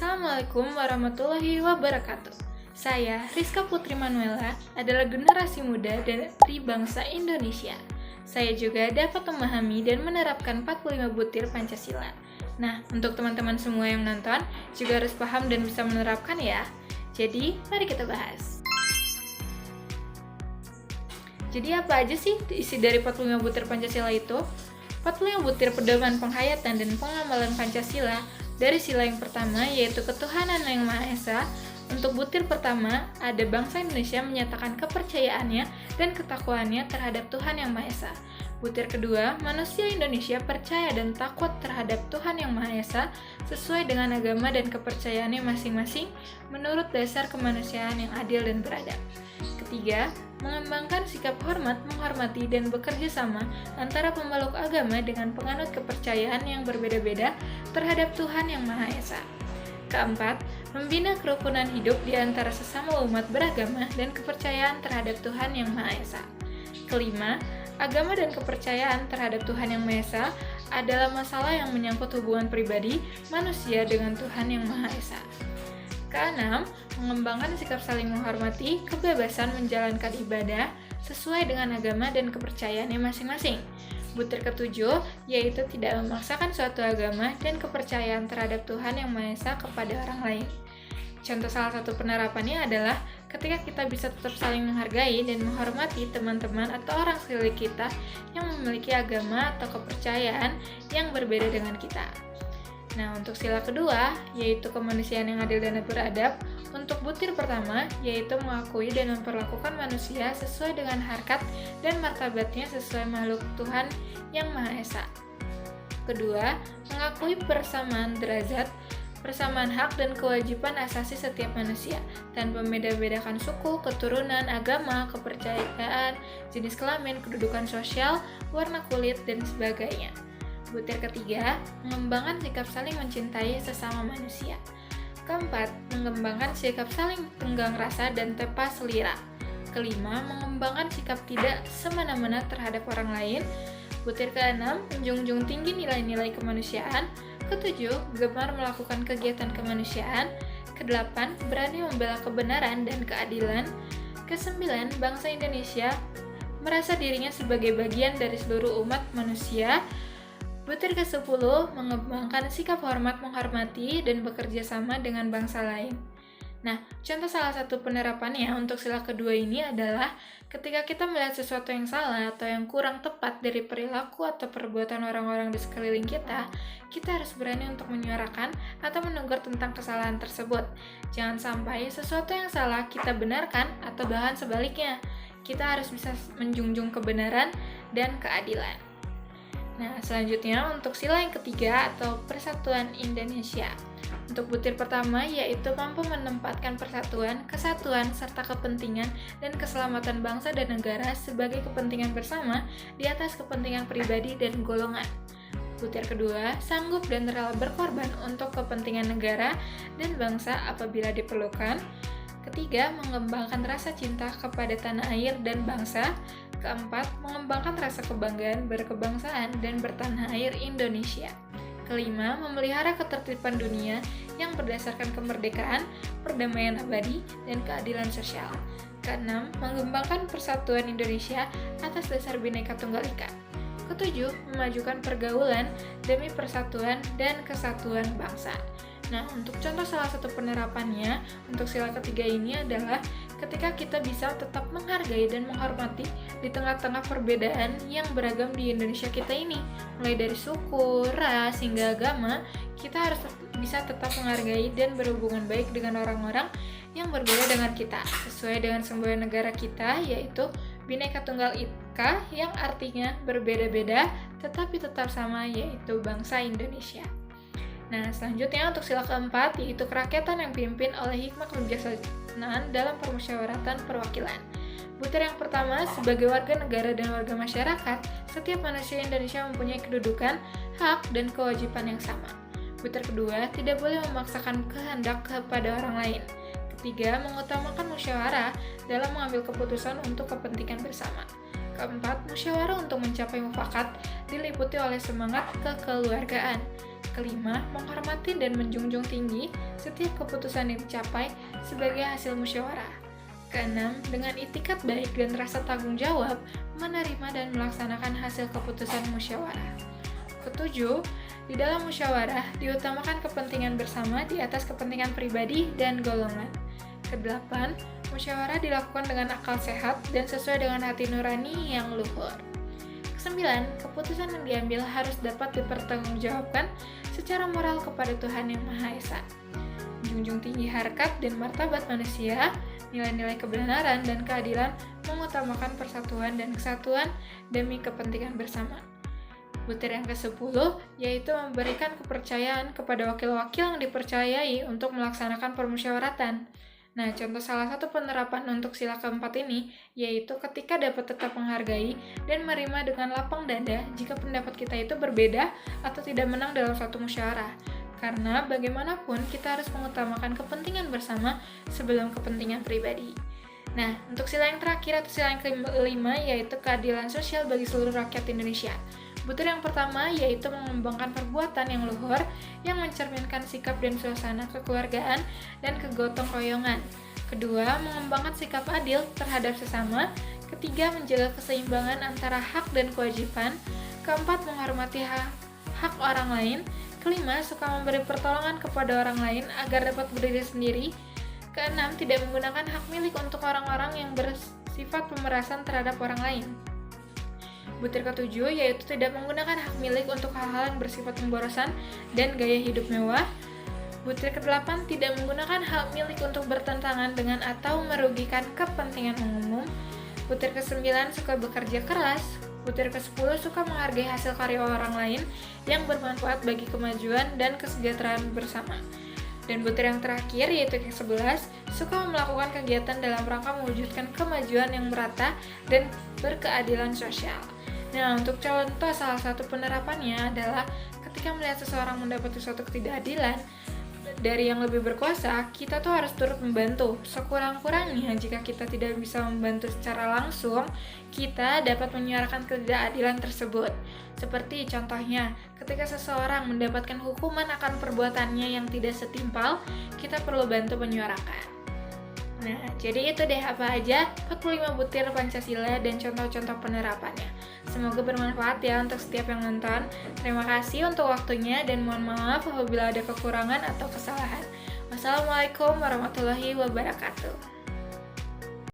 Assalamualaikum warahmatullahi wabarakatuh. Saya, Rizka Putri Manuela, adalah generasi muda dari bangsa Indonesia. Saya juga dapat memahami dan menerapkan 45 butir Pancasila. Nah, untuk teman-teman semua yang nonton, juga harus paham dan bisa menerapkan ya. Jadi, mari kita bahas. Jadi apa aja sih isi dari 45 butir Pancasila itu? 45 butir pedoman penghayatan dan pengamalan Pancasila dari sila yang pertama yaitu ketuhanan yang Maha Esa. Untuk butir pertama, ada bangsa Indonesia menyatakan kepercayaannya dan ketakwaannya terhadap Tuhan yang Maha Esa. Butir kedua, manusia Indonesia percaya dan takut terhadap Tuhan yang Maha Esa sesuai dengan agama dan kepercayaannya masing-masing menurut dasar kemanusiaan yang adil dan beradab. Ketiga, mengembangkan sikap hormat, menghormati, dan bekerja sama antara pemeluk agama dengan penganut kepercayaan yang berbeda-beda terhadap Tuhan yang Maha Esa. Keempat, membina kerukunan hidup di antara sesama umat beragama dan kepercayaan terhadap Tuhan yang Maha Esa. Kelima, agama dan kepercayaan terhadap Tuhan yang Maha Esa adalah masalah yang menyangkut hubungan pribadi manusia dengan Tuhan yang Maha Esa. Keenam, mengembangkan sikap saling menghormati, kebebasan menjalankan ibadah sesuai dengan agama dan kepercayaannya masing-masing. Butir ketujuh, yaitu tidak memaksakan suatu agama dan kepercayaan terhadap Tuhan yang Maha Esa kepada orang lain. Contoh salah satu penerapannya adalah ketika kita bisa tetap saling menghargai dan menghormati teman-teman atau orang sekeliling kita yang memiliki agama atau kepercayaan yang berbeda dengan kita. Nah, untuk sila kedua, yaitu kemanusiaan yang adil dan beradab. Untuk butir pertama, yaitu mengakui dan memperlakukan manusia sesuai dengan harkat dan martabatnya sesuai makhluk Tuhan yang Maha Esa. Kedua, mengakui persamaan derajat, persamaan hak dan kewajiban asasi setiap manusia, tanpa membeda-bedakan suku, keturunan, agama, kepercayaan, jenis kelamin, kedudukan sosial, warna kulit, dan sebagainya. Butir ketiga, mengembangkan sikap saling mencintai sesama manusia. Keempat, mengembangkan sikap saling tenggang rasa dan tepa selera. Kelima, mengembangkan sikap tidak semena-mena terhadap orang lain. Butir keenam, menjunjung tinggi nilai-nilai kemanusiaan. Ketujuh, gemar melakukan kegiatan kemanusiaan. Kedelapan, berani membela kebenaran dan keadilan. Kesembilan, bangsa Indonesia merasa dirinya sebagai bagian dari seluruh umat manusia. Butir ke-10, mengembangkan sikap hormat, menghormati, dan bekerja sama dengan bangsa lain. Nah, contoh salah satu penerapannya untuk sila kedua ini adalah ketika kita melihat sesuatu yang salah atau yang kurang tepat dari perilaku atau perbuatan orang-orang di sekeliling kita harus berani untuk menyuarakan atau menegur tentang kesalahan tersebut. Jangan sampai sesuatu yang salah kita benarkan atau bahkan sebaliknya. Kita harus bisa menjunjung kebenaran dan keadilan. Nah, selanjutnya untuk sila yang ketiga atau Persatuan Indonesia. Untuk butir pertama yaitu mampu menempatkan persatuan, kesatuan, serta kepentingan dan keselamatan bangsa dan negara sebagai kepentingan bersama di atas kepentingan pribadi dan golongan. Butir kedua, sanggup dan rela berkorban untuk kepentingan negara dan bangsa apabila diperlukan. Ketiga, mengembangkan rasa cinta kepada tanah air dan bangsa. Keempat, mengembangkan rasa kebanggaan berkebangsaan dan bertanah air Indonesia. Kelima, memelihara ketertiban dunia yang berdasarkan kemerdekaan, perdamaian abadi, dan keadilan sosial. Keenam, mengembangkan persatuan Indonesia atas dasar Bhinneka Tunggal Ika. Ketujuh, memajukan pergaulan demi persatuan dan kesatuan bangsa. Nah, untuk contoh salah satu penerapannya untuk sila ketiga ini adalah ketika kita bisa tetap menghargai dan menghormati di tengah-tengah perbedaan yang beragam di Indonesia kita ini. Mulai dari suku, ras, hingga agama, kita harus bisa tetap menghargai dan berhubungan baik dengan orang-orang yang berbeda dengan kita, sesuai dengan semboyan negara kita, yaitu Bhinneka Tunggal Ika, yang artinya berbeda-beda tetapi tetap sama, yaitu bangsa Indonesia. Nah, selanjutnya untuk sila keempat yaitu kerakyatan yang dipimpin oleh hikmah kebijaksanaan dalam permusyawaratan perwakilan. Butir yang pertama, sebagai warga negara dan warga masyarakat, setiap manusia Indonesia mempunyai kedudukan, hak, dan kewajiban yang sama. Butir kedua, tidak boleh memaksakan kehendak kepada orang lain. Ketiga, mengutamakan musyawarah dalam mengambil keputusan untuk kepentingan bersama. Keempat, musyawarah untuk mencapai mufakat diliputi oleh semangat kekeluargaan. Kelima, menghormati dan menjunjung tinggi setiap keputusan yang dicapai sebagai hasil musyawarah. Keenam, dengan itikat baik dan rasa tanggung jawab, menerima dan melaksanakan hasil keputusan musyawarah. Ketujuh, di dalam musyawarah diutamakan kepentingan bersama di atas kepentingan pribadi dan golongan. Kedelapan, musyawarah dilakukan dengan akal sehat dan sesuai dengan hati nurani yang luhur. Kesembilan, keputusan yang diambil harus dapat dipertanggungjawabkan secara moral kepada Tuhan Yang Maha Esa. Junjung tinggi harkat dan martabat manusia, nilai-nilai kebenaran dan keadilan, mengutamakan persatuan dan kesatuan demi kepentingan bersama. Butir yang ke-10 yaitu memberikan kepercayaan kepada wakil-wakil yang dipercayai untuk melaksanakan permusyawaratan. Nah, contoh salah satu penerapan untuk sila keempat ini yaitu ketika dapat tetap menghargai dan menerima dengan lapang dada jika pendapat kita itu berbeda atau tidak menang dalam suatu musyawarah. Karena bagaimanapun kita harus mengutamakan kepentingan bersama sebelum kepentingan pribadi. Nah, untuk sila yang terakhir atau sila yang kelima yaitu keadilan sosial bagi seluruh rakyat Indonesia. Butir yang pertama yaitu mengembangkan perbuatan yang luhur yang mencerminkan sikap dan suasana kekeluargaan dan kegotong royongan. Kedua, mengembangkan sikap adil terhadap sesama. Ketiga, menjaga keseimbangan antara hak dan kewajiban. Keempat, menghormati hak orang lain. Kelima, suka memberi pertolongan kepada orang lain agar dapat berdiri sendiri. Keenam, tidak menggunakan hak milik untuk orang-orang yang bersifat pemerasan terhadap orang lain. Butir ketujuh yaitu tidak menggunakan hak milik untuk hal-hal yang bersifat pemborosan dan gaya hidup mewah. Butir ke-8 tidak menggunakan hak milik untuk bertentangan dengan atau merugikan kepentingan umum. Butir ke-9 suka bekerja keras. Butir ke-10 suka menghargai hasil karya orang lain yang bermanfaat bagi kemajuan dan kesejahteraan bersama. Dan butir yang terakhir yaitu yang ke-11 suka melakukan kegiatan dalam rangka mewujudkan kemajuan yang merata dan berkeadilan sosial. Nah, untuk contoh salah satu penerapannya adalah ketika melihat seseorang mendapat suatu ketidakadilan dari yang lebih berkuasa, kita tuh harus turut membantu. Sekurang-kurangnya jika kita tidak bisa membantu secara langsung, kita dapat menyuarakan ketidakadilan tersebut. Seperti contohnya, ketika seseorang mendapatkan hukuman akan perbuatannya yang tidak setimpal, kita perlu bantu menyuarakan. Nah, jadi itu deh apa aja 45 butir Pancasila dan contoh-contoh penerapannya. Semoga bermanfaat ya untuk setiap yang nonton. Terima kasih untuk waktunya dan mohon maaf apabila ada kekurangan atau kesalahan. Wassalamualaikum warahmatullahi wabarakatuh.